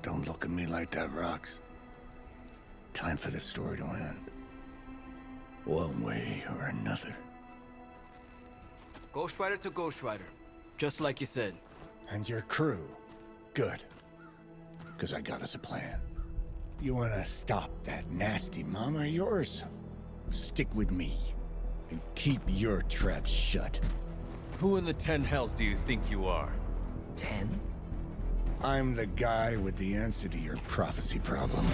Don't look at me like that, Rox. Time for the story to end. One way or another. Ghost Rider to Ghost Rider. Just like you said. And your crew. Good. Because I got us a plan. You wanna stop that nasty mama of yours? Stick with me. And keep your traps shut. Who in the 10 hells do you think you are? 10? I'm the guy with the answer to your prophecy problem.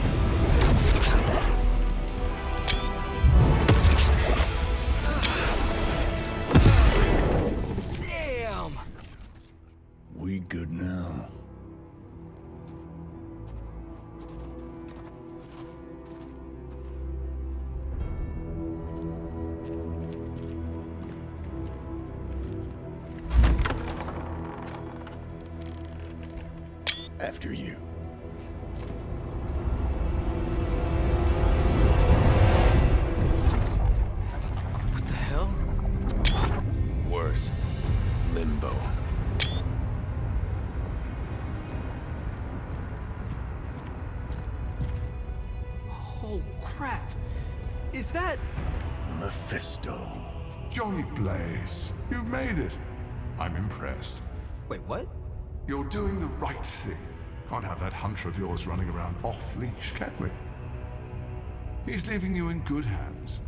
Damn! We good now? After you. What the hell? Worse. Limbo. Oh, crap. Is that... Mephisto. Johnny Blaze, you made it. I'm impressed. Wait, what? You're doing the right thing. Can't have that hunter of yours running around off-leash, can we? He's leaving you in good hands.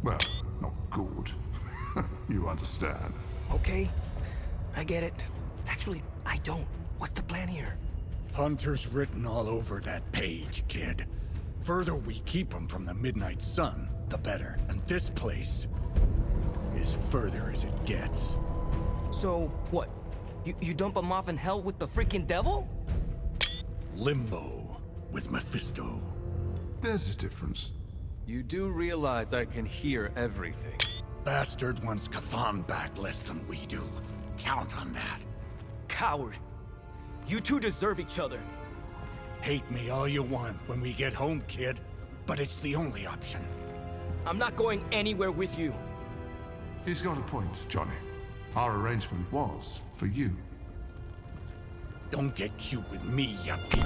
Well, not good. You understand. Okay. I get it. Actually, I don't. What's the plan here? Hunter's written all over that page, kid. Further we keep him from the midnight sun, the better. And this place is further as it gets. So, what? You dump him off in hell with the freaking devil? Limbo with Mephisto. There's a difference. You do realize I can hear everything. Bastard wants Cathan back less than we do. Count on that. Coward. You two deserve each other. Hate me all you want when we get home, kid. But it's the only option. I'm not going anywhere with you. He's got a point, Johnny. Our arrangement was for you. Don't get cute with me, you peep.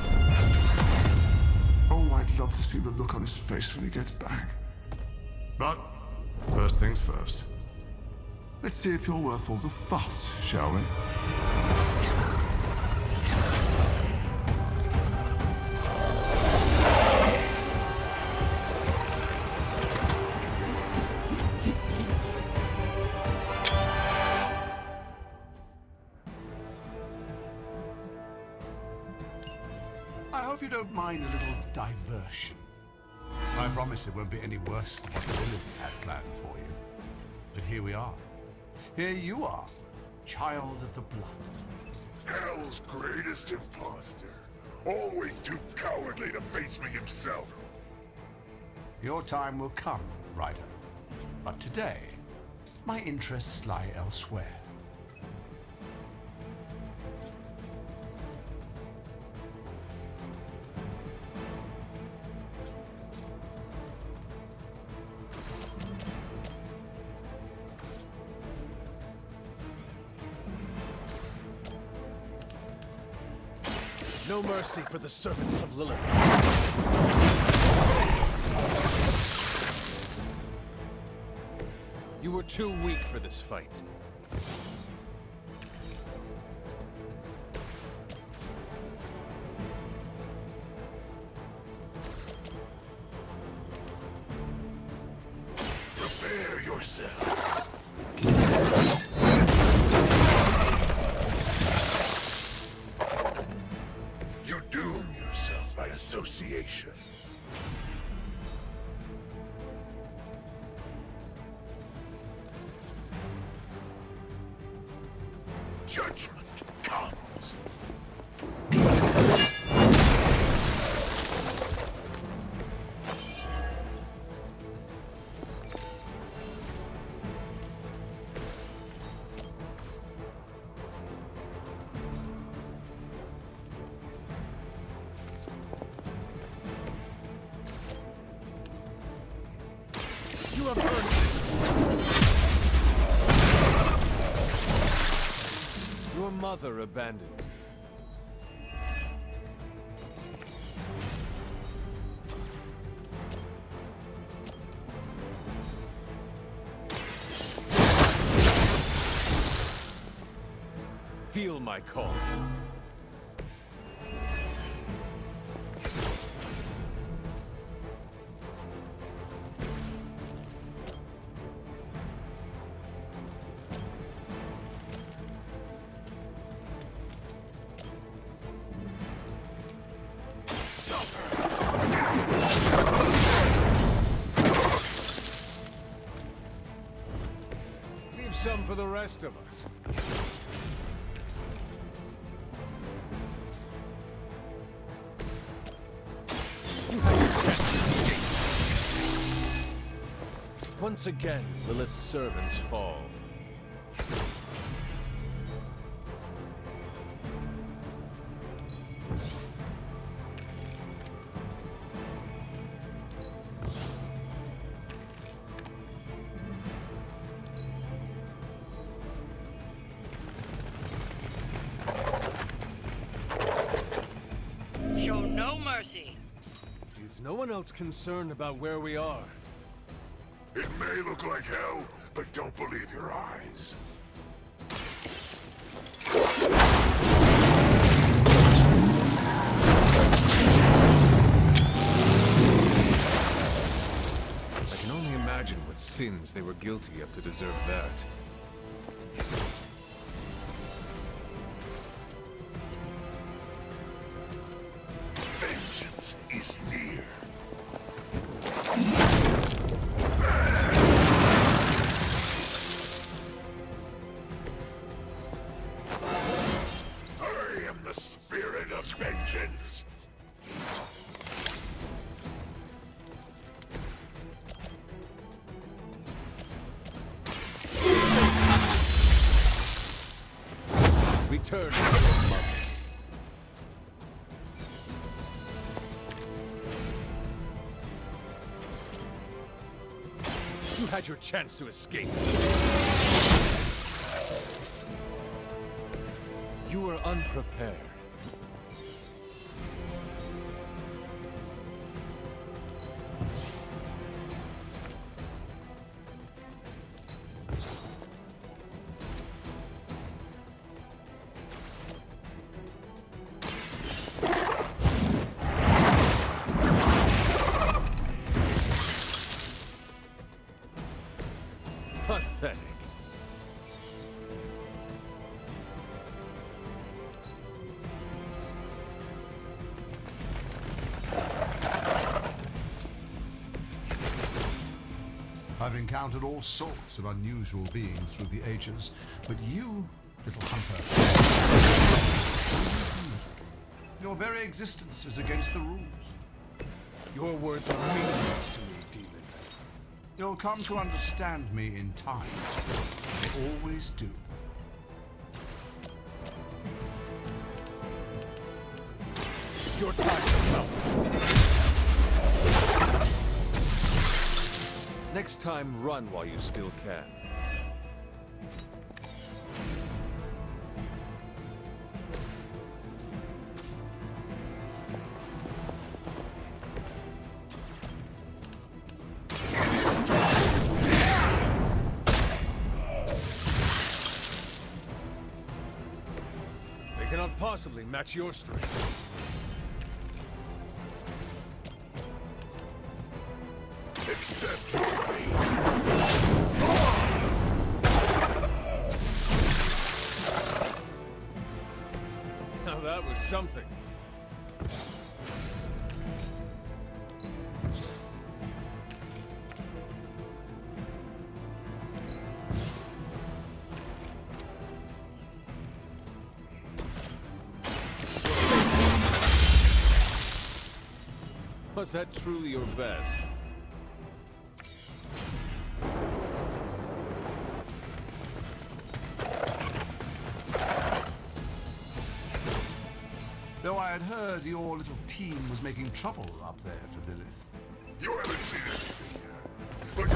Oh, I'd love to see the look on his face when he gets back. But, first things first. Let's see if you're worth all the fuss, shall we? I hope you don't mind a little diversion. I promise it won't be any worse than what Lilith had planned for you. But here we are. Here you are, child of the blood. Hell's greatest imposter. Always too cowardly to face me himself. Your time will come, Ryder. But today, my interests lie elsewhere. No mercy for the servants of Lilith. You were too weak for this fight. Prepare yourselves. You doom yourself by association. Judgment comes. You have earned this. Your mother abandoned you. feel my call. Leave some for the rest of us. Once again, Lilith's servants fall. Show no mercy. Is no one else concerned about where we are? It may look like hell, but don't believe your eyes. I can only imagine what sins they were guilty of to deserve that. Vengeance is near. I am the spirit of vengeance. Return to your mother. You had your chance to escape. You were unprepared. Pathetic. I've encountered all sorts of unusual beings through the ages, but you, little hunter, your very existence is against the rules. Your words are meaningless to me, demon. You'll come to understand me in time. They always do. Your time has come. Next time, run while you still can. They cannot possibly match your strength. Accept your fate. Now that was something. Was that truly your best? Though I had heard your little team was making trouble up there for Lilith. You haven't seen anything yet. But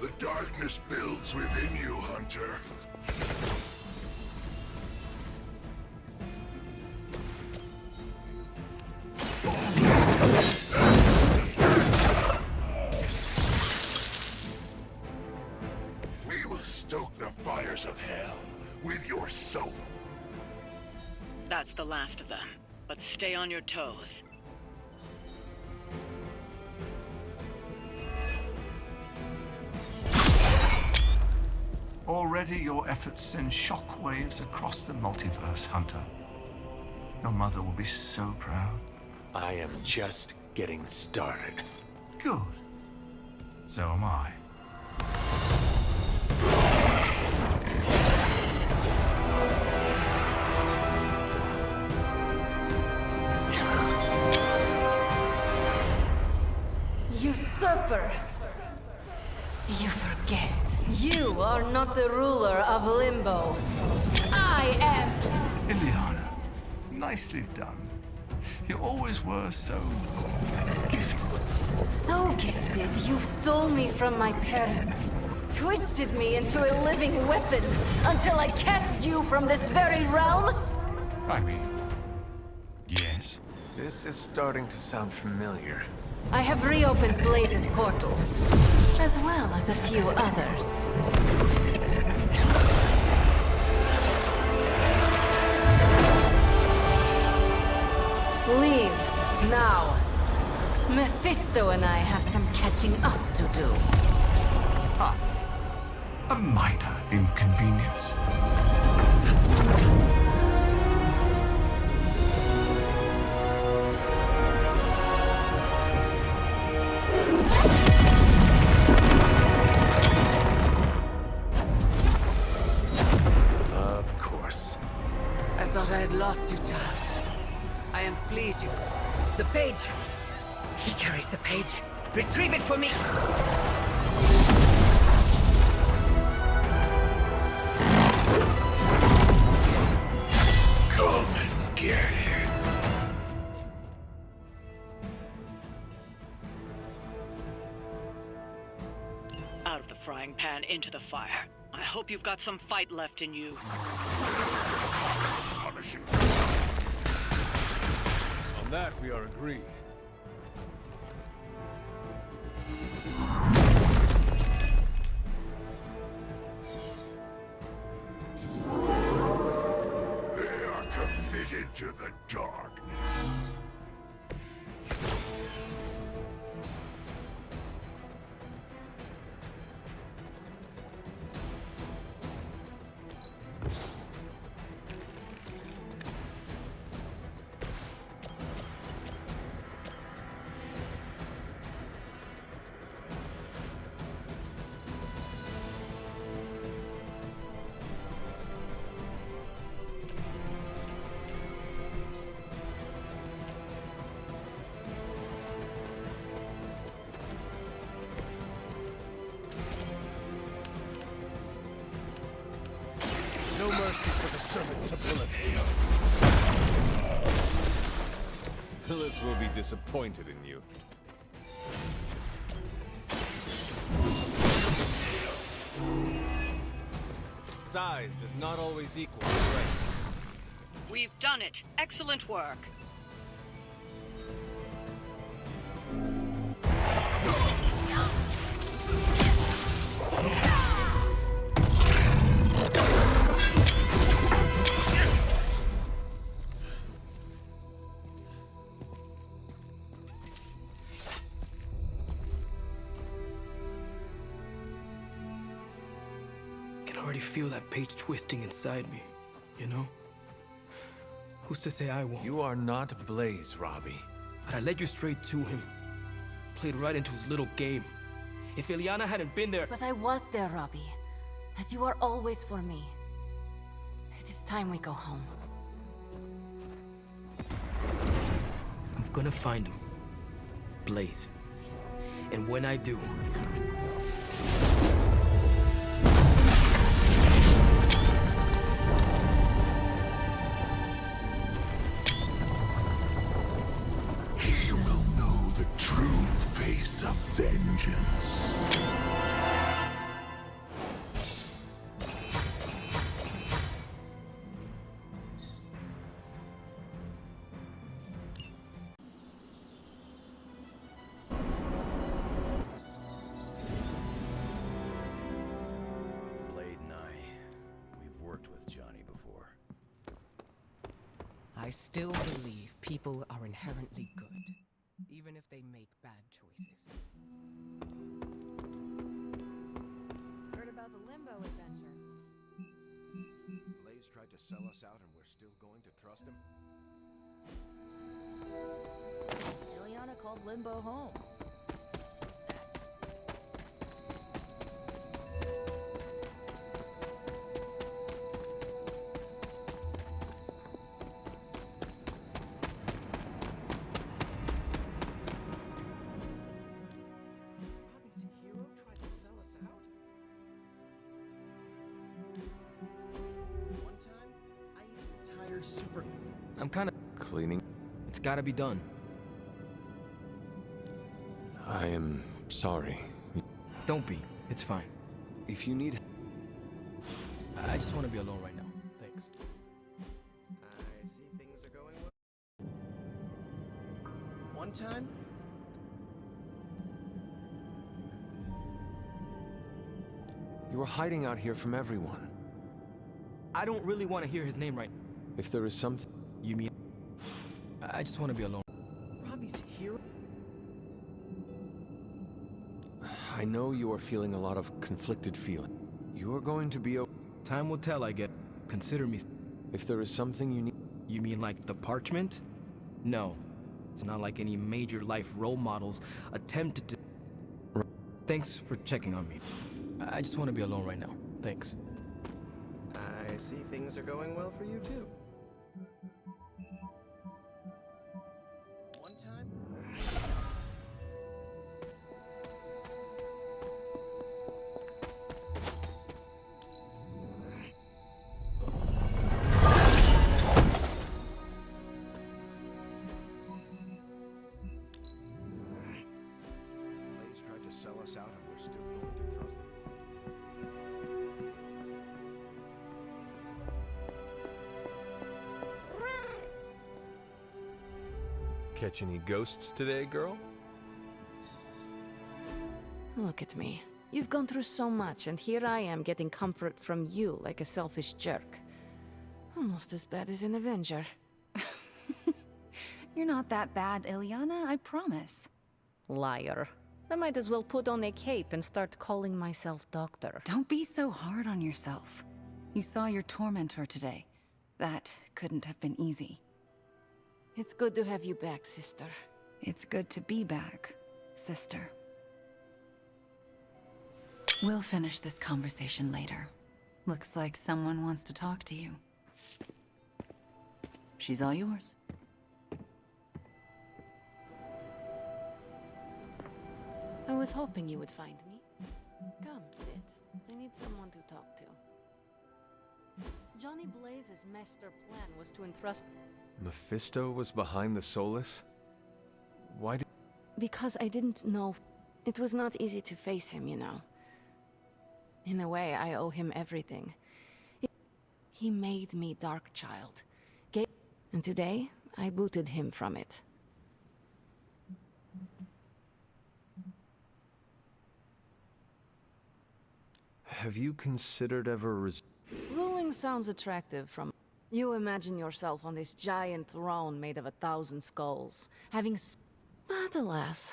the darkness builds within you, Hunter. that's the last of them. But stay on your toes. Already your efforts send shockwaves across the multiverse, Hunter. Your mother will be so proud. I am just getting started. Good. So am I. Usurper! You forget. You are not the ruler of Limbo. I am! Ileana, nicely done. You always were so gifted. So gifted, you've stole me from my parents. Twisted me into a living weapon until I cast you from this very realm? I mean, yes. This is starting to sound familiar. I have reopened Blaze's portal, as well as a few others. Leave, now. Mephisto and I have some catching up to do. Ah, a minor inconvenience. Of course. I thought I had lost you, child. I am pleased you... The page! He carries the page. Retrieve it for me! Come and get it. Out of the frying pan into the fire. I hope you've got some fight left in you. Punishing. On that, we are agreed. They are committed to the darkness. No mercy for the servants of Lilith. Lilith will be disappointed in you. Size does not always equal strength. We've done it. Excellent work. I can already feel that page twisting inside me, you know? Who's to say I won't? You are not Blaze, Robbie. But I led you straight to him. Played right into his little game. If Ileana hadn't been there... But I was there, Robbie. As you are always for me. It is time we go home. I'm gonna find him. Blaze. And when I do... He will know the true face of vengeance. I still believe people are inherently good, even if they make bad choices. Heard about the Limbo adventure. Blaze tried to sell us out and we're still going to trust him? Ileana called Limbo home. Robbie's hero tried to sell us out? One time, I ate an entire super... I'm kinda... Cleaning. It's gotta be done. I am sorry. Don't be. It's fine. If you need... I just want to be alone right now. Thanks. I see things are going well. One time? You were hiding out here from everyone. I don't really want to hear his name right. If there is something... You mean... I just want to be alone. Robbie's hero? I know you are feeling a lot of conflicted feeling. You are going to be okay. Time will tell, I guess. Consider me... If there is something you need... You mean like the parchment? No. It's not like any major life role models attempted to... Thanks for checking on me. I just want to be alone right now. Thanks. I see things are going well for you too. One time? Blaze tried to sell us out and we're still going to trust him? Catch any ghosts today, girl? Look at me. You've gone through so much, and here I am getting comfort from you like a selfish jerk. Almost as bad as an Avenger. You're not that bad, Ileana, I promise. Liar. I might as well put on a cape and start calling myself Doctor. Don't be so hard on yourself. You saw your tormentor today. That couldn't have been easy. It's good to have you back, sister. It's good to be back, sister. We'll finish this conversation later. Looks like someone wants to talk to you. She's all yours. I was hoping you would find me. Come, sit. I need someone to talk to. Johnny Blaze's master plan was to entrust... Mephisto was behind the Solus? Why did... Because I didn't know... It was not easy to face him, you know. In a way, I owe him everything. He made me Darkchild. And today, I booted him from it. Have you considered ever Ruling sounds attractive from... You imagine yourself on this giant throne made of 1,000 skulls, having... But alas,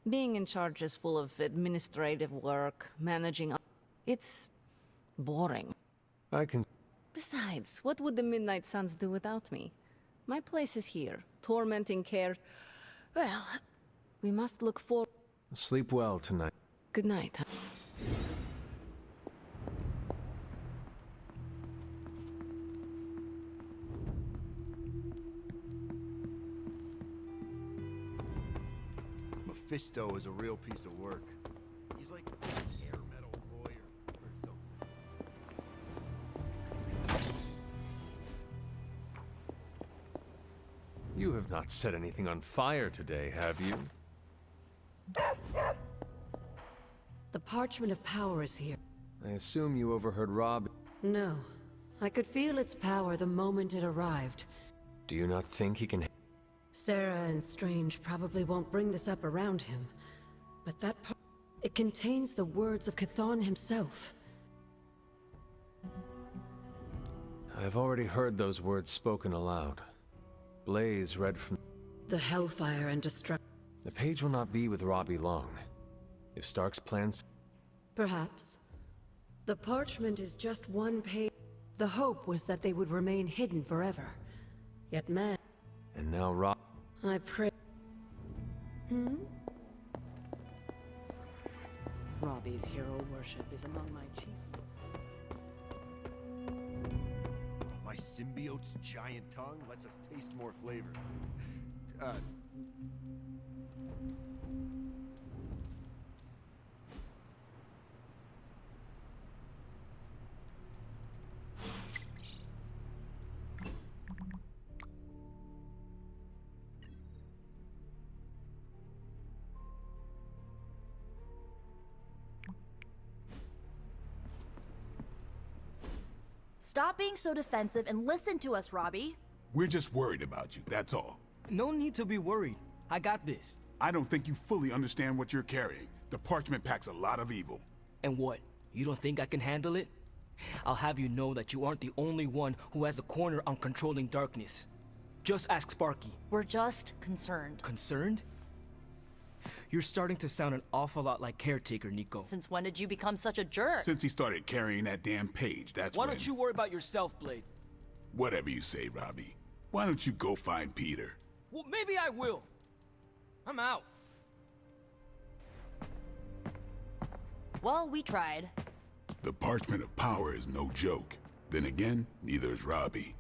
being in charge is full of administrative work, managing... It's... boring. I can... Besides, what would the Midnight Suns do without me? My place is here, tormenting care... Well, we must look for... Sleep well tonight. Good night. Mephisto is a real piece of work. He's like an air metal lawyer or something. You have not set anything on fire today, have you? The Parchment of Power is here. I assume you overheard Rob. No. I could feel its power the moment it arrived. Do you not think he can... Sarah and Strange probably won't bring this up around him. But that part... It contains the words of Chthon himself. I've already heard those words spoken aloud. Blaze read from... The hellfire and destruction. The page will not be with Robbie long. If Stark's plans... Perhaps. The parchment is just one page. The hope was that they would remain hidden forever. Yet man... And now Rob... I pray... Robbie's hero worship is among my chief. My symbiote's giant tongue lets us taste more flavors. Stop being so defensive and listen to us, Robbie. We're just worried about you, that's all. No need to be worried. I got this. I don't think you fully understand what you're carrying. The parchment packs a lot of evil. And what? You don't think I can handle it? I'll have you know that you aren't the only one who has a corner on controlling darkness. Just ask Sparky. We're just concerned. Concerned? You're starting to sound an awful lot like Caretaker, Nico. Since when did you become such a jerk? Since he started carrying that damn page, that's Why don't you worry about yourself, Blade? Whatever you say, Robbie. Why don't you go find Peter? Well, maybe I will. I'm out. Well, we tried. The parchment of power is no joke. Then again, neither is Robbie.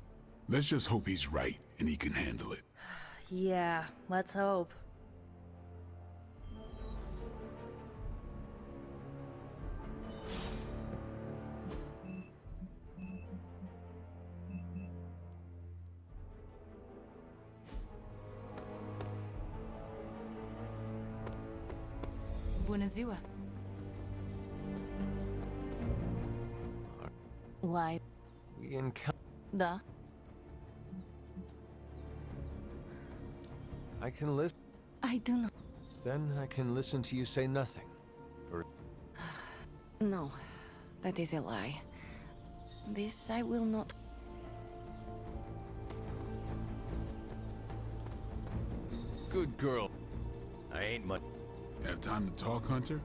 Let's just hope he's right and he can handle it. Yeah, let's hope. Bunazua. Why? We encounter... Da. I can listen. I do not. Then I can listen to you say nothing. For... No, that is a lie. This I will not. Good girl. I ain't much. Have time to talk, Hunter?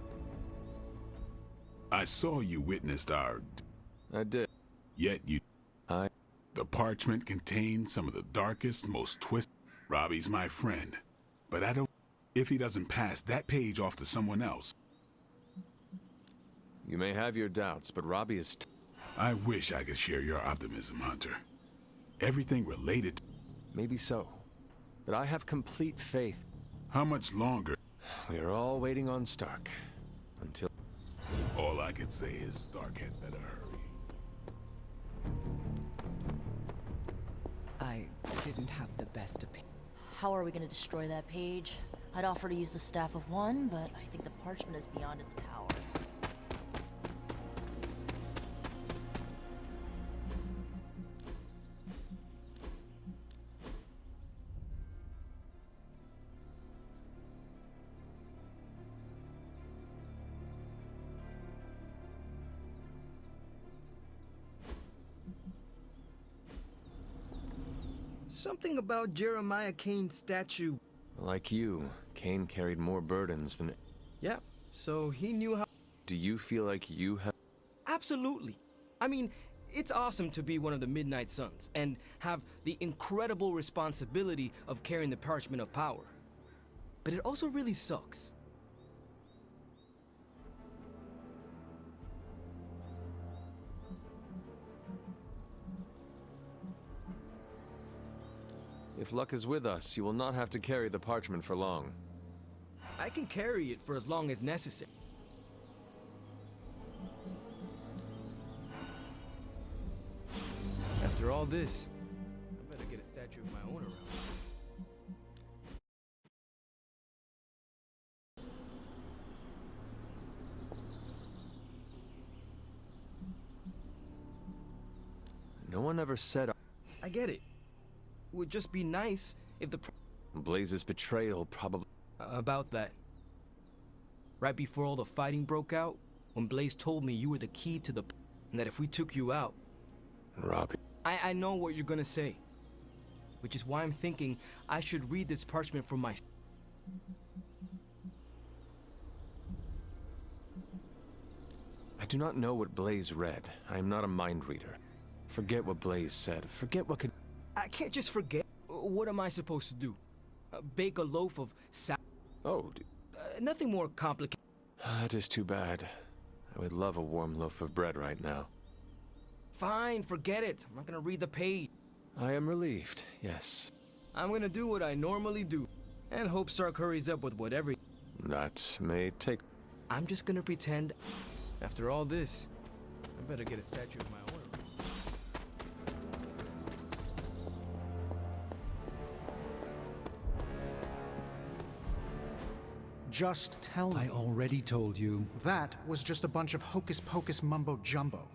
I saw you witnessed our... I did. Yet you... The parchment contained some of the darkest, most twisted... Robbie's my friend. But I don't... If he doesn't pass that page off to someone else... You may have your doubts, but Robbie is... I wish I could share your optimism, Hunter. Everything related to... Maybe so. But I have complete faith. How much longer? We are all waiting on Stark. Until... All I can say is Stark had better hurry. I didn't have the best opinion. How are we going to destroy that page? I'd offer to use the Staff of One, but I think the parchment is beyond its power. Something about Jeremiah Kane's statue. Like you, Kane carried more burdens than... Yeah, so he knew how... Do you feel like you have... Absolutely. I mean, it's awesome to be one of the Midnight Suns and have the incredible responsibility of carrying the parchment of power. But it also really sucks. If luck is with us, you will not have to carry the parchment for long. I can carry it for as long as necessary. After all this, I better get a statue of my own around. No one ever said... I get it. It would just be nice if the... Blaze's betrayal probably... About that. Right before all the fighting broke out, when Blaze told me you were the key to the... And that if we took you out... Robbie. I know what you're gonna say. which is why I'm thinking I should read this parchment for myself. I do not know what Blaze read. I am not a mind reader. Forget what Blaze said. Forget what could... I can't just forget. What am I supposed to do? Bake a loaf of Oh, nothing more complicated. That is too bad. I would love a warm loaf of bread right now. Fine, forget it. I'm not gonna read the page. I am relieved, yes. I'm gonna do what I normally do, and hope Stark hurries up with whatever. That may take... I'm just gonna pretend. After all this, I better get a statue of my own. Just tell me. I already told you. That was just a bunch of hocus-pocus mumbo-jumbo.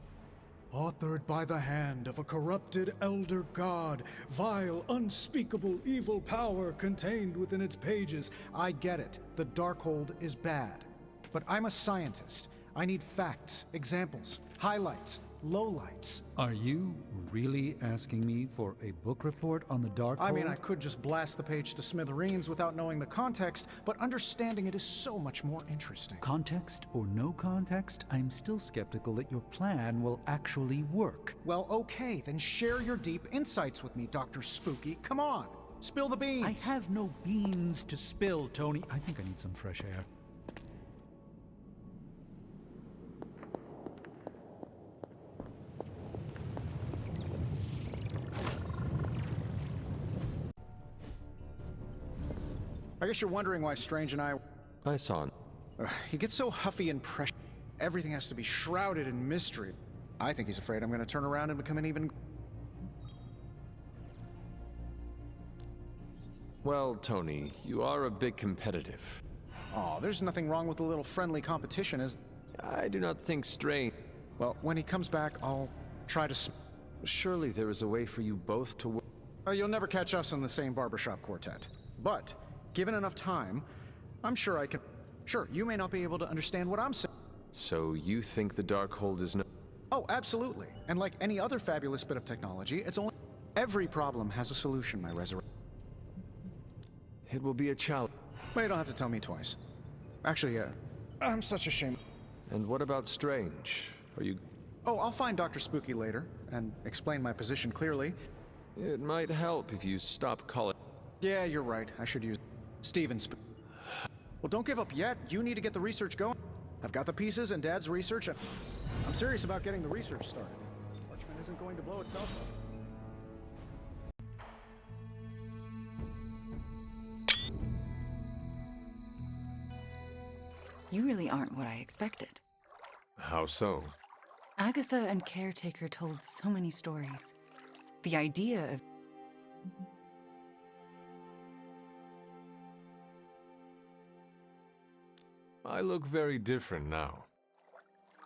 Authored by the hand of a corrupted elder god, vile, unspeakable evil power contained within its pages. I get it. The Darkhold is bad. But I'm a scientist. I need facts, examples, highlights, lowlights. Are you really asking me for a book report on the Darkhold? I mean, I could just blast the page to smithereens without knowing the context, but understanding it is so much more interesting. Context or no context, I'm still skeptical that your plan will actually work. Well, okay, then share your deep insights with me, Dr. Spooky. Come on, spill the beans. I have no beans to spill, Tony. I think I need some fresh air. I guess you're wondering why Strange and I saw him. He gets so huffy and precious. Everything has to be shrouded in mystery. I think he's afraid I'm going to turn around and become an even... Well, Tony, you are a bit competitive. Oh, there's nothing wrong with a little friendly competition, is... I do not think Strange... Well, when he comes back, I'll try to... Surely there is a way for you both to work... Oh, you'll never catch us in the same barbershop quartet. But... given enough time, I'm sure I can... Sure, you may not be able to understand what I'm saying. So you think the Darkhold is no... Oh, absolutely. And like any other fabulous bit of technology, it's only... Every problem has a solution, my resurrection. It will be a challenge. Well, you don't have to tell me twice. Actually, I'm such a shame. And what about Strange? Are you... Oh, I'll find Dr. Spooky later, and explain my position clearly. It might help if you stop calling... Yeah, you're right. I should use... Steven Well, don't give up yet. You need to get the research going. I've got the pieces and Dad's research, and I'm serious about getting the research started. Parchment isn't going to blow itself up. You really aren't what I expected. How so? Agatha and Caretaker told so many stories. The idea of... I look very different now.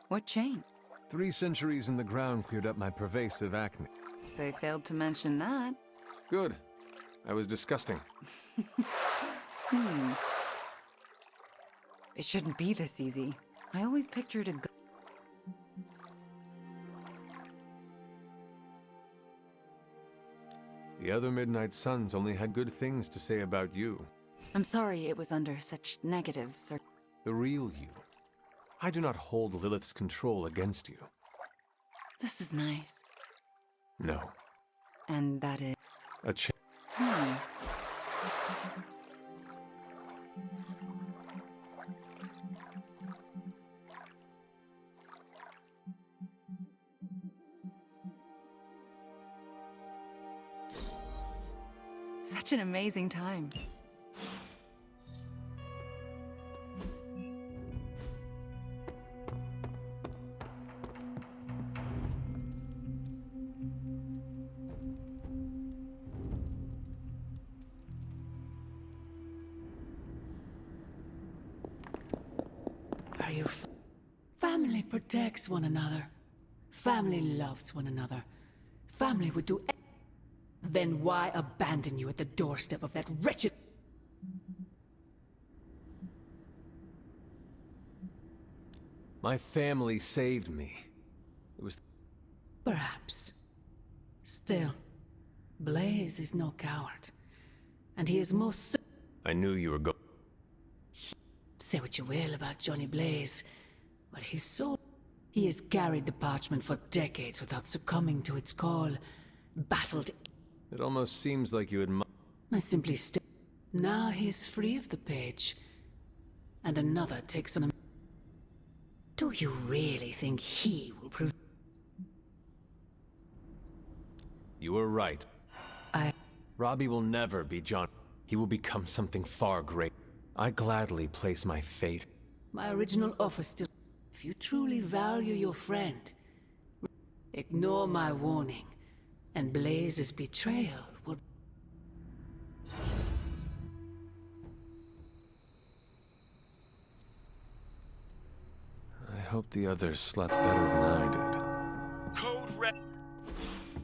What changed? 3 centuries in the ground cleared up my pervasive acne. They failed to mention that. Good. I was disgusting. It shouldn't be this easy. I always pictured a good... The other Midnight Suns only had good things to say about you. I'm sorry it was under such negative The real you. I do not hold Lilith's control against you. This is nice. No. And that is... A ch... Such an amazing time. Are you... Family protects one another. Family loves one another. Family would do... Then why abandon you at the doorstep of that wretched... My family saved me. It was... Perhaps. Still, Blaze is no coward. And he is most... I knew you were going. Say what you will about Johnny Blaze, but he's so... He has carried the parchment for decades without succumbing to its call. Battled... It almost seems like you admire. I simply Now he is free of the page. And another takes on him. Do you really think he will prove... You were right. Robbie will never be John. He will become something far great. I gladly place my fate. My original offer still... If you truly value your friend, ignore my warning, and Blaze's betrayal will... I hope the others slept better than I did. Code Red.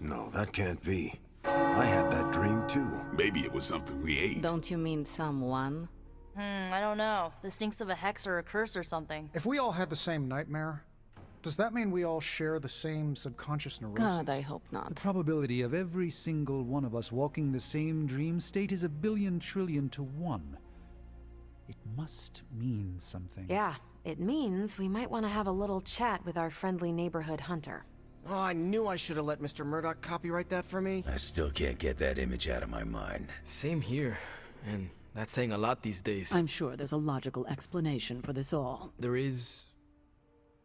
No, that can't be. I had that dream too. Maybe it was something we ate. Don't you mean someone? I don't know. This stinks of a hex or a curse or something. If we all had the same nightmare, does that mean we all share the same subconscious neurosis? God, I hope not. The probability of every single one of us walking the same dream state is 1,000,000,000,000 to 1. It must mean something. Yeah, it means we might want to have a little chat with our friendly neighborhood hunter. Oh, I knew I should have let Mr. Murdoch copyright that for me. I still can't get that image out of my mind. Same here. And that's saying a lot these days. I'm sure there's a logical explanation for this all. There is...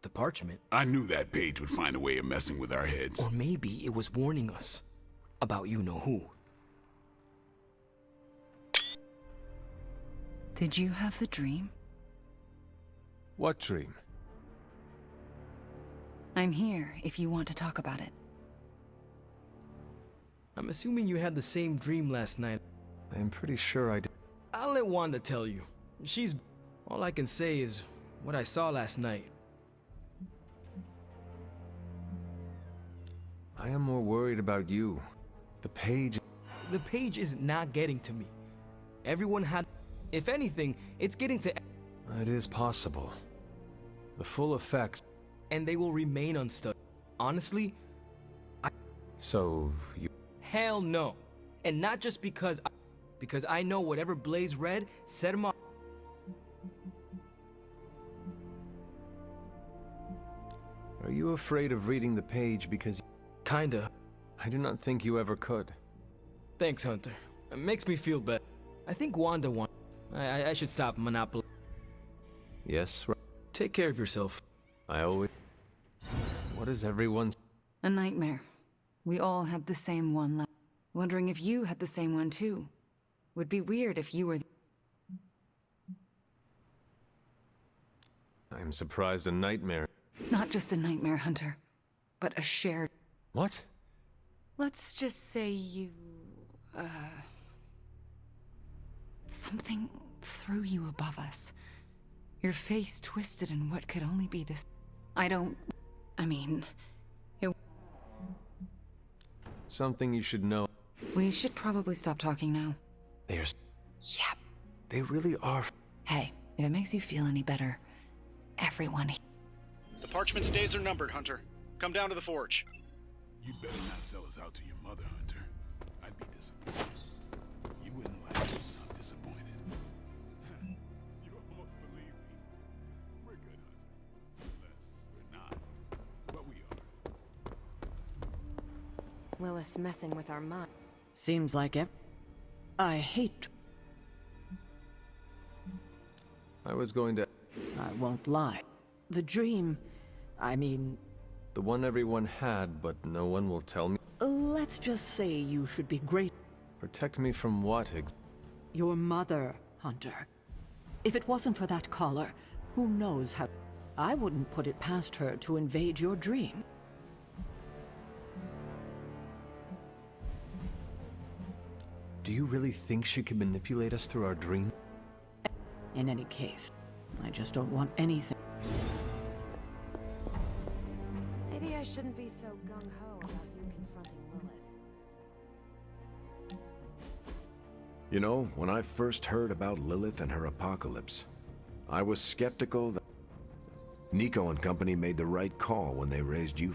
the parchment. I knew that page would find a way of messing with our heads. Or maybe it was warning us about you-know-who. Did you have the dream? What dream? I'm here if you want to talk about it. I'm assuming you had the same dream last night. I'm pretty sure I did. I'll let Wanda tell you. She's... all I can say is what I saw last night. I am more worried about you. The page... The page is not getting to me. Everyone had... If anything, it's getting to... It is possible. The full effects... And they will remain unstudied. Honestly, So, you... Hell no. And not just because I know whatever Blaze read set him off. Are you afraid of reading the page because... Kinda. I do not think you ever could. Thanks, Hunter. It makes me feel better. I think Wanda wants... I should stop monopoly. Yes, Take care of yourself. I always... What is everyone's... A nightmare. We all had the same one last. Wondering if you had the same one too. Would be weird if you were... I'm surprised a nightmare... Not just a nightmare, Hunter, but a shared... What? Let's just say you... Something threw you above us. Your face twisted in what could only be I mean... It... Something you should know. We should probably stop talking now. They're... Yep. They really are... Hey, if it makes you feel any better, everyone... The parchment's days are numbered, Hunter. Come down to the forge. You better not sell us out to your mother, Hunter. I'd be disappointed. You wouldn't like it when I'm disappointed. You almost believe me. We're good, Hunter. Unless we're not. But we are. Lilith's messing with our mind. Seems like I hate... I was going to... I won't lie. The dream... I mean... The one everyone had, but no one will tell me. Let's just say you should be great. Protect me from what, Your mother, Hunter. If it wasn't for that collar, who knows how... I wouldn't put it past her to invade your dream. Do you really think she can manipulate us through our dream? In any case, I just don't want anything. Maybe I shouldn't be so gung-ho about you confronting Lilith. You know, when I first heard about Lilith and her apocalypse, I was skeptical that Nico and company made the right call when they raised you.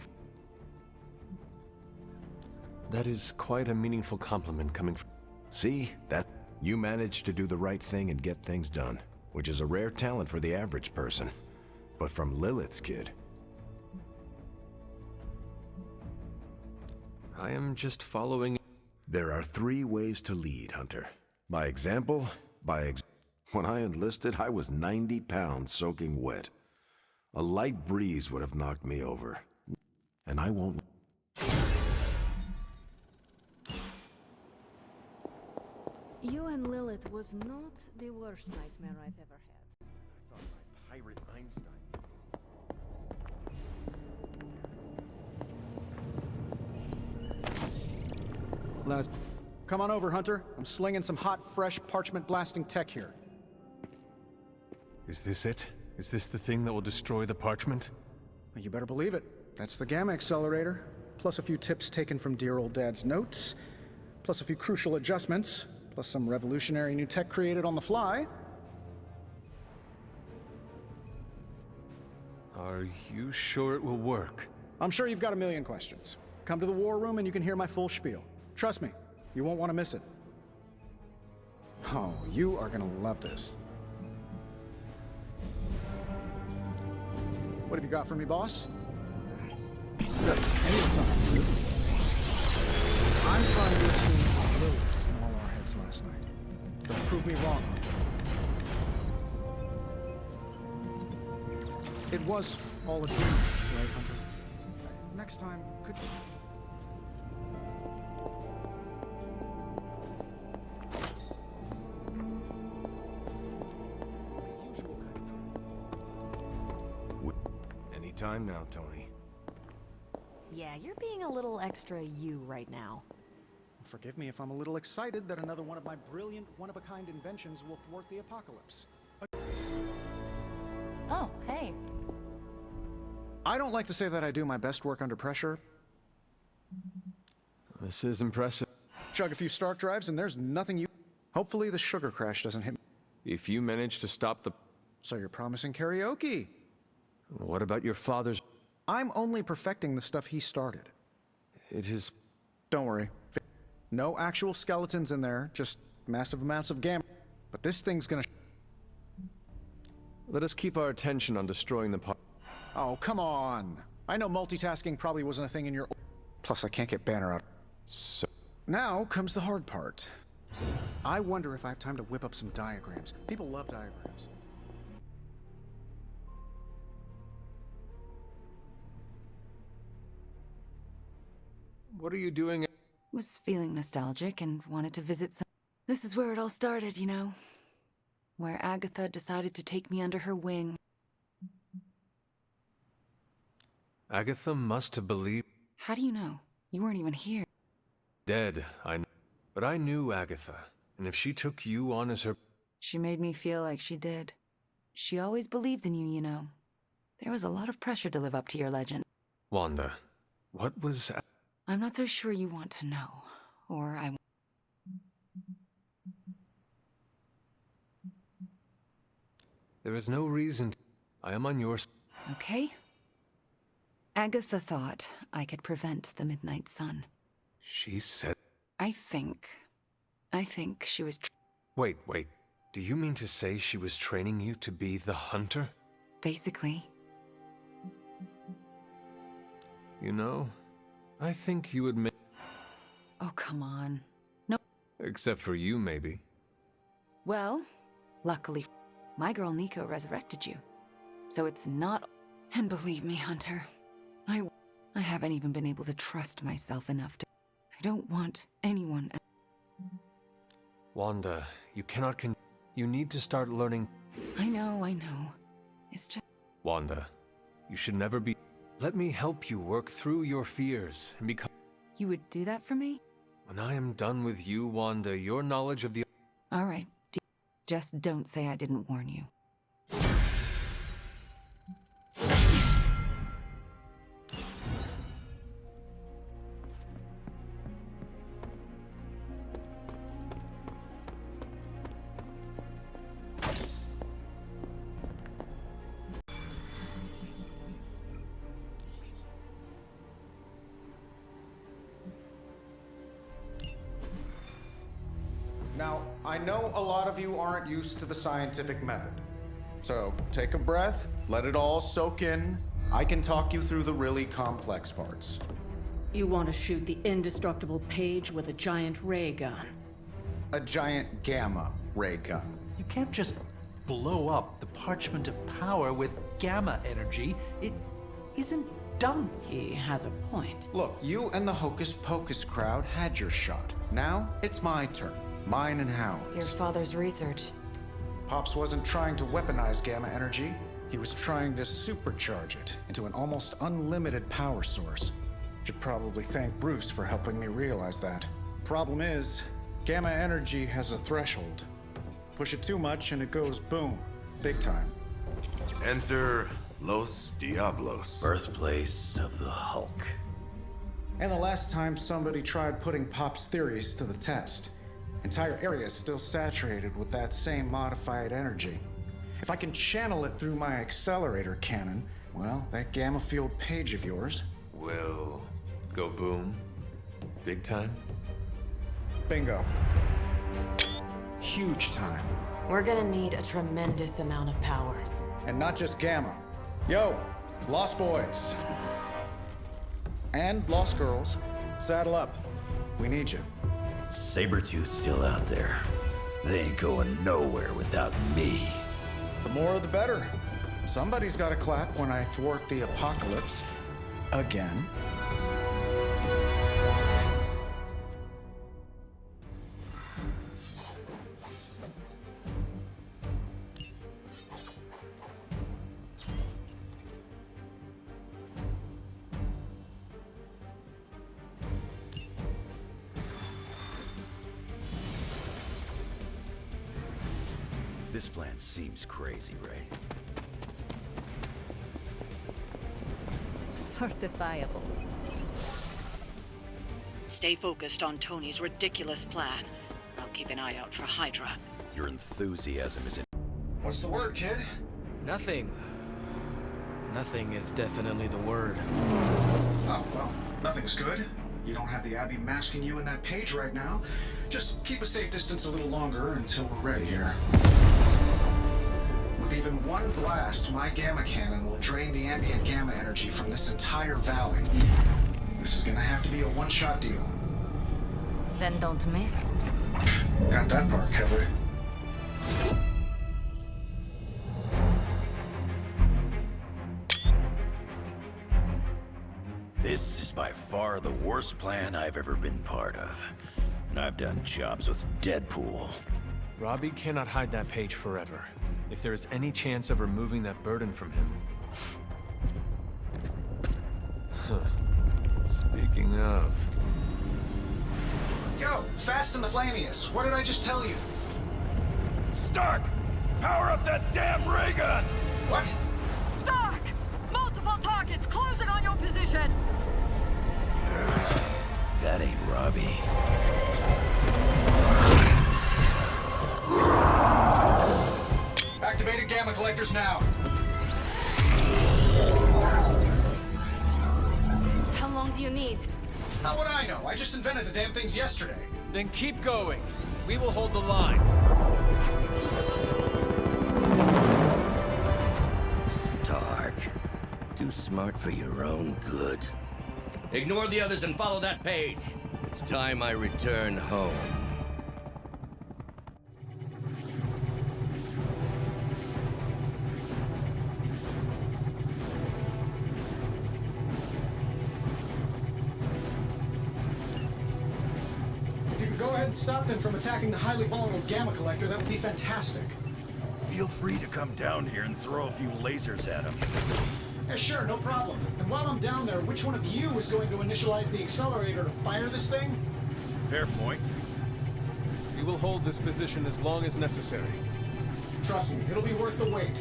That is quite a meaningful compliment coming from... See? That you managed to do the right thing and get things done, which is a rare talent for the average person. But from Lilith's kid... I am just following... There are 3 ways to lead, Hunter. By example, when I enlisted, I was 90 pounds soaking wet. A light breeze would have knocked me over. And I won't... You and Lilith was not the worst nightmare I've ever had. I thought my pirate Einstein... Come on over, Hunter. I'm slinging some hot, fresh, parchment blasting tech here. Is this it? Is this the thing that will destroy the parchment? You better believe it. That's the Gamma Accelerator. Plus a few tips taken from dear old Dad's notes. Plus a few crucial adjustments. Plus some revolutionary new tech created on the fly. Are you sure it will work? I'm sure you've got a million questions. Come to the war room and you can hear my full spiel. Trust me, you won't want to miss it. Oh, you are gonna love this. What have you got for me, boss? Good. I need something. I'm trying to assume Lily took all our heads last night. Don't prove me wrong. It was all a dream, right, Hunter? Next time, could you... Time now, Tony. Yeah, you're being a little extra you right now. Forgive me if I'm a little excited that another one of my brilliant, one-of-a-kind inventions will thwart the apocalypse. Oh, hey. I don't like to say that I do my best work under pressure. This is impressive. Chug a few Stark drives and there's nothing you... Hopefully the sugar crash doesn't hit me. If you manage to stop the... So you're promising karaoke? What about your father's... I'm only perfecting the stuff he started. It is... Don't worry. No actual skeletons in there, just massive amounts of gamma. But this thing's gonna... Let us keep our attention on destroying the part. Oh, come on. I know multitasking probably wasn't a thing in your... Plus, I can't get Banner out. So... Now comes the hard part. I wonder if I have time to whip up some diagrams. People love diagrams. What are you doing? Was feeling nostalgic and wanted to visit some... This is where it all started, you know. Where Agatha decided to take me under her wing. Agatha must have believed... How do you know? You weren't even here. Dead, I know. But I knew Agatha, and if she took you on as her... She made me feel like she did. She always believed in you, you know. There was a lot of pressure to live up to your legend. Wanda, what was... I'm not so sure you want to know, or I... There is no reason to... I am on your... Okay. Agatha thought I could prevent the Midnight Sun. She said... I think she was... Wait. Do you mean to say she was training you to be the hunter? Basically. You know, I think you would make... Oh, come on. No. Except for you, maybe. Well, luckily, my girl Nico resurrected you. So it's not... And believe me, Hunter, I haven't even been able to trust myself enough to... I don't want anyone... Wanda, you cannot you need to start learning... I know. It's just... Wanda, you should never be... Let me help you work through your fears and become... You would do that for me? When I am done with you, Wanda, your knowledge of the... All right. Just don't say I didn't warn you. know a lot of you aren't used to the scientific method. So take a breath, let it all soak in. I can talk you through the really complex parts. You want to shoot the indestructible Page with a giant ray gun. A giant gamma ray gun. You can't just blow up the Parchment of Power with gamma energy. It isn't done. He has a point. Look, you and the Hocus Pocus crowd had your shot. Now it's my turn. Mine and Howard's. Your father's research. Pops wasn't trying to weaponize gamma energy. He was trying to supercharge it into an almost unlimited power source. Should probably thank Bruce for helping me realize that. Problem is, gamma energy has a threshold. Push it too much and it goes boom. Big time. Enter Los Diablos, birthplace of the Hulk. And the last time somebody tried putting Pop's theories to the test, entire areas still saturated with that same modified energy. If I can channel it through my accelerator cannon, well, that gamma-fueled Page of yours will go boom. Big time? Bingo. Huge time. We're gonna need a tremendous amount of power. And not just gamma. Yo, Lost Boys. And Lost Girls, saddle up. We need you. Sabretooth's still out there. They ain't going nowhere without me. The more the better. Somebody's gotta clap when I thwart the apocalypse. Again. This plan seems crazy, right? Certifiable. Stay focused on Tony's ridiculous plan. I'll keep an eye out for Hydra. Your enthusiasm is in. What's the word, kid? Nothing. Nothing is definitely the word. Oh, well, nothing's good. You don't have the Abbey masking you in that Page right now. Just keep a safe distance a little longer until we're ready here. With even one blast, my gamma cannon will drain the ambient gamma energy from this entire valley. This is gonna have to be a one-shot deal. Then don't miss. Got that part covered. This is by far the worst plan I've ever been part of. And I've done jobs with Deadpool. Robbie cannot hide that Page forever. If there is any chance of removing that burden from him... Speaking of... Yo, Fast and the Flamius, what did I just tell you? Stark! Power up that damn ray gun! What? Stark! Multiple targets closing on your position! That ain't Robbie. Activated gamma collectors now. How long do you need? How would I know? I just invented the damn things yesterday. Then keep going. We will hold the line. Stark. Too smart for your own good. Ignore the others and follow that Page. It's time I return home. If you could go ahead and stop them from attacking the highly volatile gamma collector, that would be fantastic. Feel free to come down here and throw a few lasers at him. Yeah, sure, no problem. And while I'm down there, which one of you is going to initialize the accelerator to fire this thing? Fair point. We will hold this position as long as necessary. Trust me, it'll be worth the wait.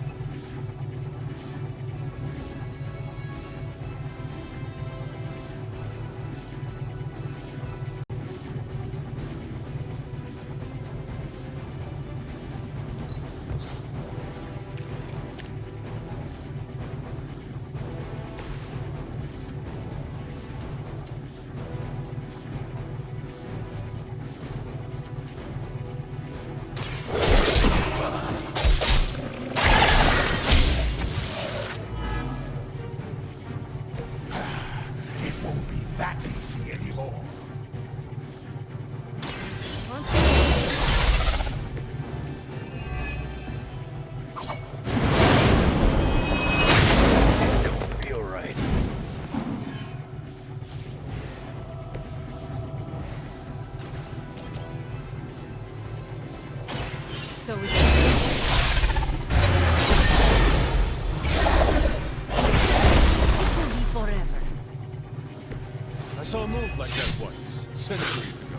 centuries ago.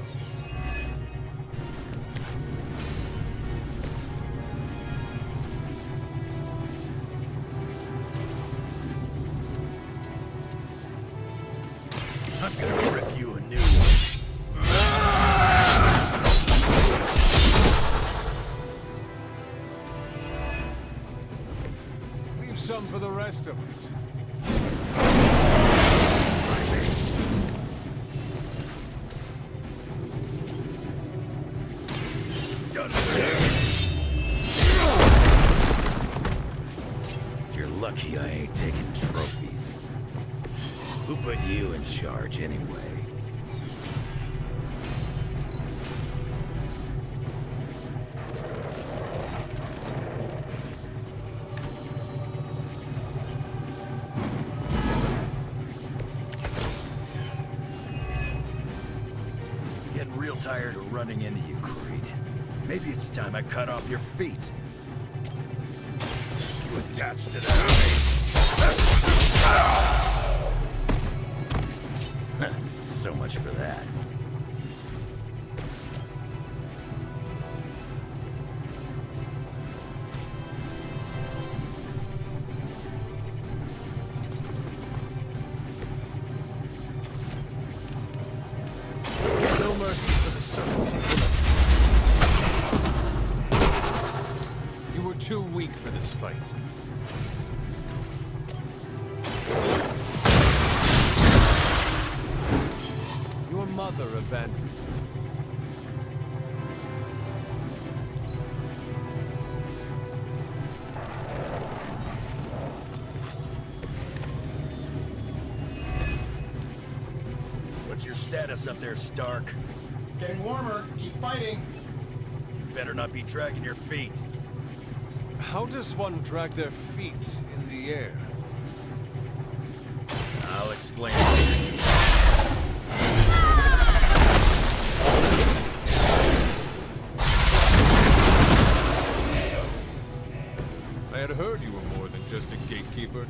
I'm gonna rip you a new one. Leave some for the rest of us. You're lucky I ain't taking trophies. Who put you in charge anyway? Getting real tired of running into you, Creed. Maybe it's time I cut off your feet. You attached to that. So much for that. No mercy for the servants. You were too weak for this fight. Your mother abandoned you. What's your status up there, Stark? Getting warmer. Keep fighting. You better not be dragging your feet. How does one drag their feet in the air? I'll explain. I had heard you were more than just a gatekeeper.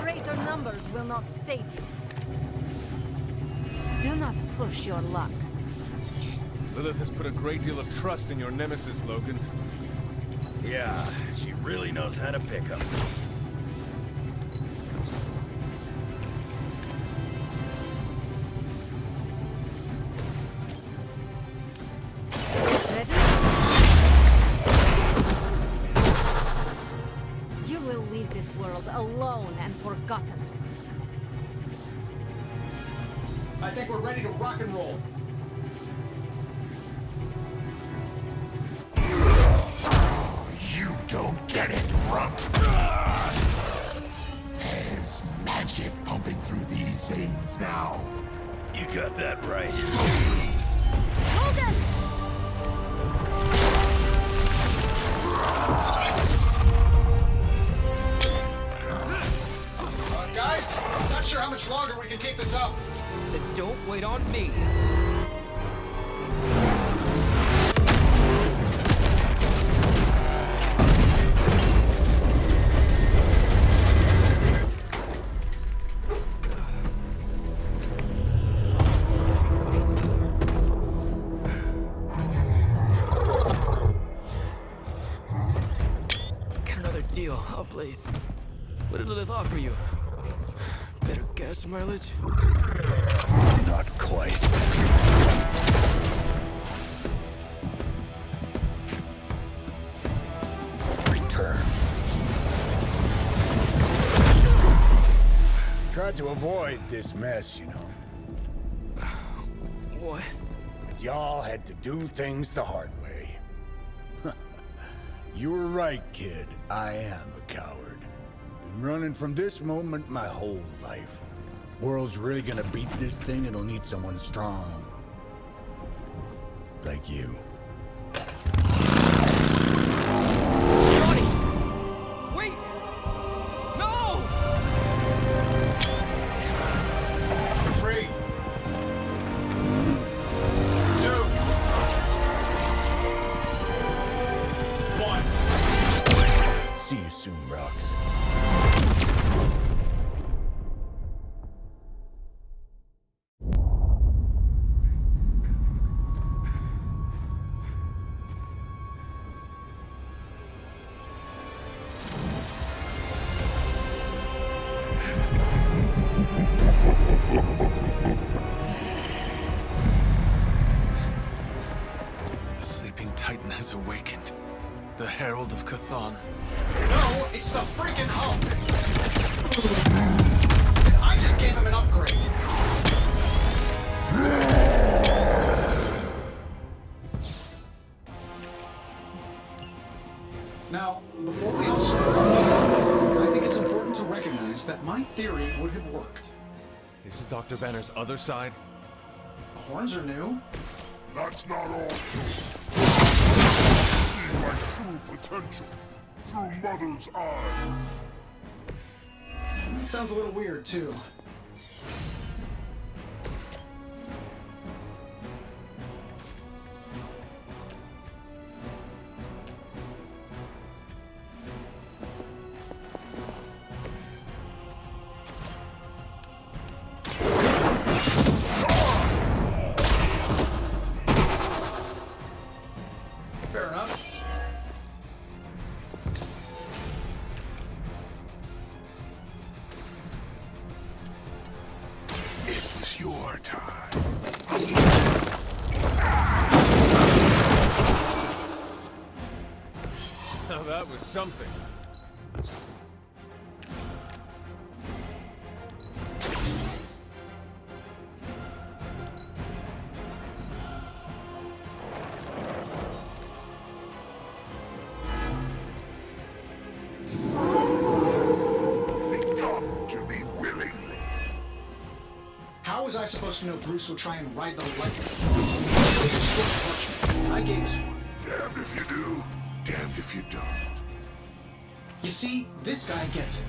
Greater numbers will not save you. Do not push your luck. Lilith has put a great deal of trust in your nemesis, Logan. Yeah, she really knows how to pick 'em. Ready? You will leave this world alone and forgotten. I think we're ready to rock and roll. You don't get it, Rump. There's magic pumping through these veins now. You got that right. Logan! Guys, not sure how much longer we can keep this up. Then don't wait on me. Got another deal. Oh, please. What did Lilith offer you? Better gas mileage? Not quite. Return. Tried to avoid this mess, you know. What? But y'all had to do things the hard way. You were right, kid. I am a coward. Been running from this moment my whole life. World's really gonna beat this thing, it'll need someone strong. Like you. Johnny! Wait! No! 3, 2. Hulkathon. No, it's the freaking Hulk! And I just gave him an upgrade. Now, before we all start, I think it's important to recognize that my theory would have worked. This is Dr. Banner's other side? The horns are new. That's not all, too. See my true potential through Mother's eyes. It sounds a little weird, too. Fair enough. It was your time. Now that was something. They come to me willingly. How was I supposed to know Bruce would try and ride the lightning? I gave us one. Damned if you do, damned if you don't. You see, this guy gets it.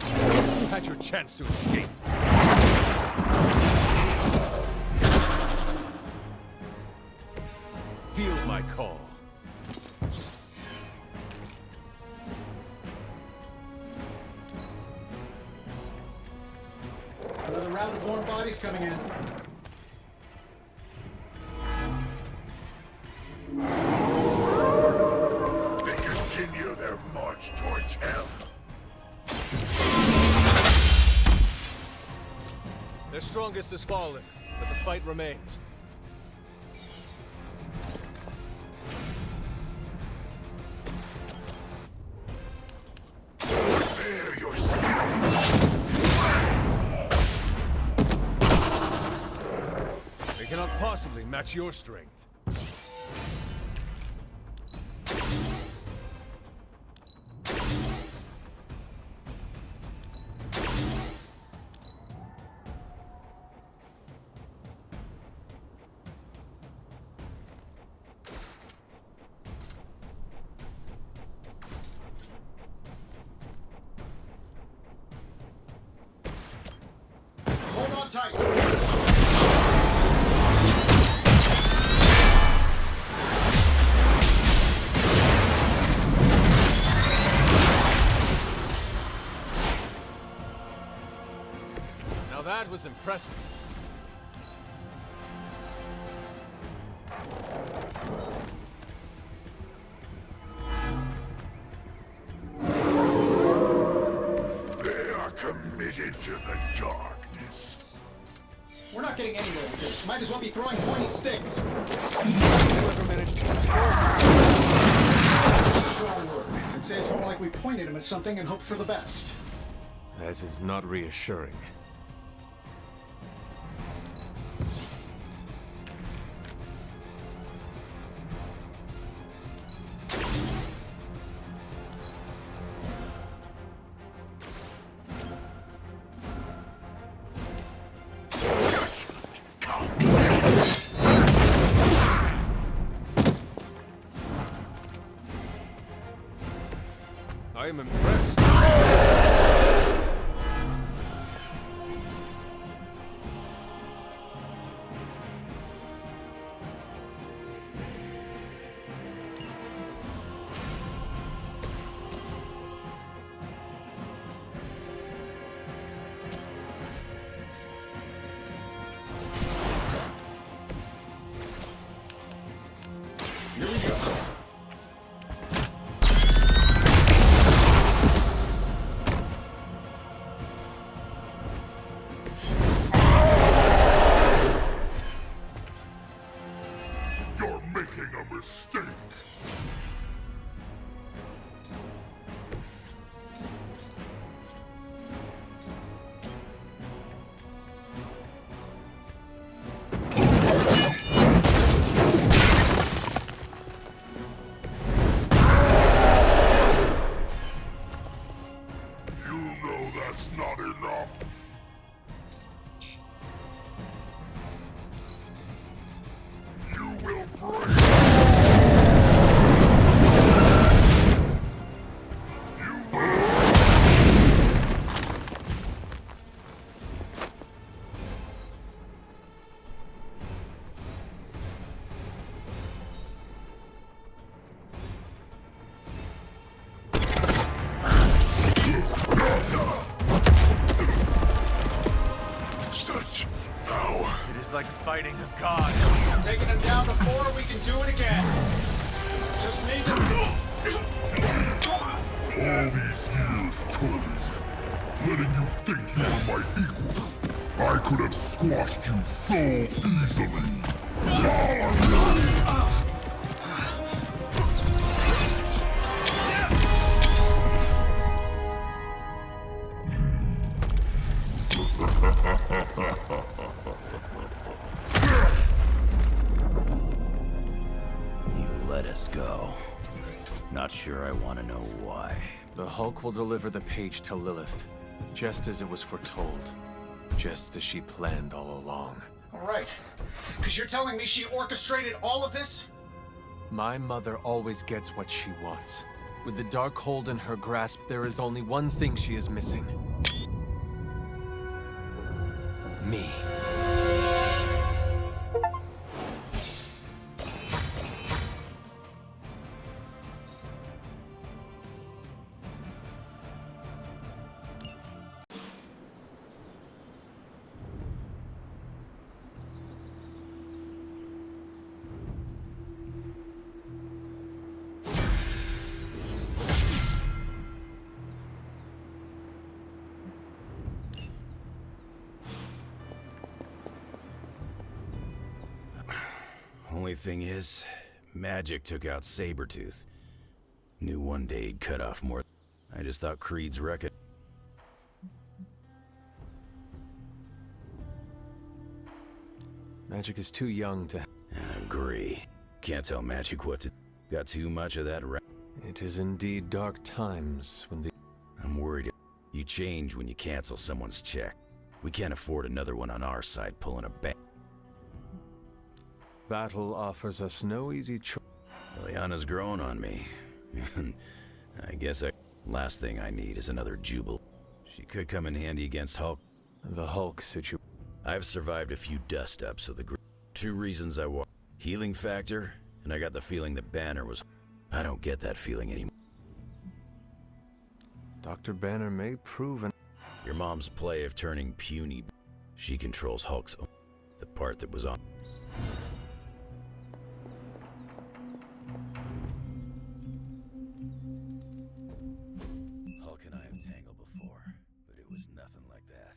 You had your chance to escape. Feel my call. Another round of warm bodies coming in. They continue their march towards hell. Their strongest has fallen, but the fight remains. Prepare yourself. They cannot possibly match your strength. Hold on tight. Now that was impressive. They are committed to the darkness. We're not getting anywhere with this. Might as well be throwing pointy sticks. Whoever managed to control Strong word. I'd say it's more like we pointed him at something and hoped for the best. That is not reassuring. I am impressed. Here we go. like fighting a god. I'm taking him down before we can do it again. Just need to... All these years, Tony, letting you think you were my equal. I could have squashed you so easily. You let us go. Not sure I want to know why. The Hulk will deliver the page to Lilith, just as it was foretold. Just as she planned all along. All right. Because you're telling me she orchestrated all of this? My mother always gets what she wants. With the Darkhold in her grasp, there is only one thing she is missing. Me. Only thing is, magic took out Sabretooth. Knew one day he'd cut off more. I just thought Creed's record. Magic is too young to... I agree. Can't tell magic what to... Got too much of that It is indeed dark times when the... I'm worried. You change when you cancel someone's check. We can't afford another one on our side pulling a bank. Battle offers us no easy choice. Liliana's growing on me. I guess last thing I need is another Jubal. She could come in handy against Hulk. The Hulk situation. I've survived a few dust-ups, so the two reasons I walk. Healing factor, and I got the feeling that Banner was... I don't get that feeling anymore. Dr. Banner may prove an... Your mom's play of turning puny... She controls Hulk's own... The part that was on... Hulk and I have tangled before, but it was nothing like that.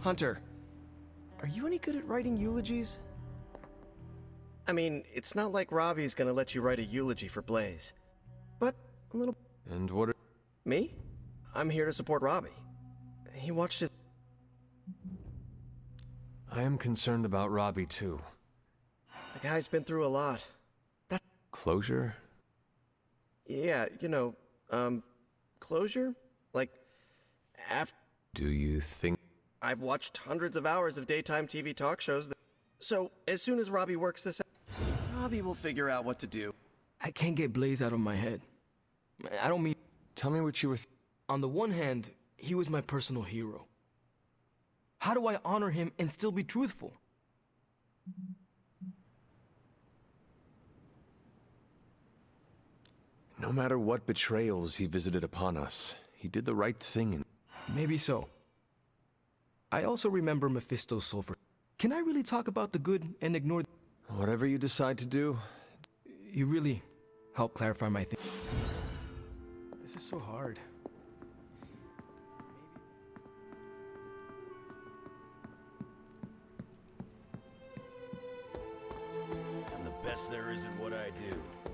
Hunter, are you any good at writing eulogies? I mean, it's not like Robbie's gonna let you write a eulogy for Blaze. But a little... And what are... Me? I'm here to support Robbie. He watched his... I am concerned about Robbie, too. The guy's been through a lot. That... Closure? Yeah, you know, closure? Like, after... Do you think... I've watched hundreds of hours of daytime TV talk shows that... So, as soon as Robbie works this out, Robbie will figure out what to do. I can't get Blaze out of my head. I don't mean... Tell me what you were... On the one hand, he was my personal hero. How do I honor him and still be truthful? No matter what betrayals he visited upon us, he did the right thing and... Maybe so. I also remember Mephisto's sulfur. Can I really talk about the good and ignore... Whatever you decide to do... You really helped clarify my thinking. This is so hard. I'm the best there is at what I do.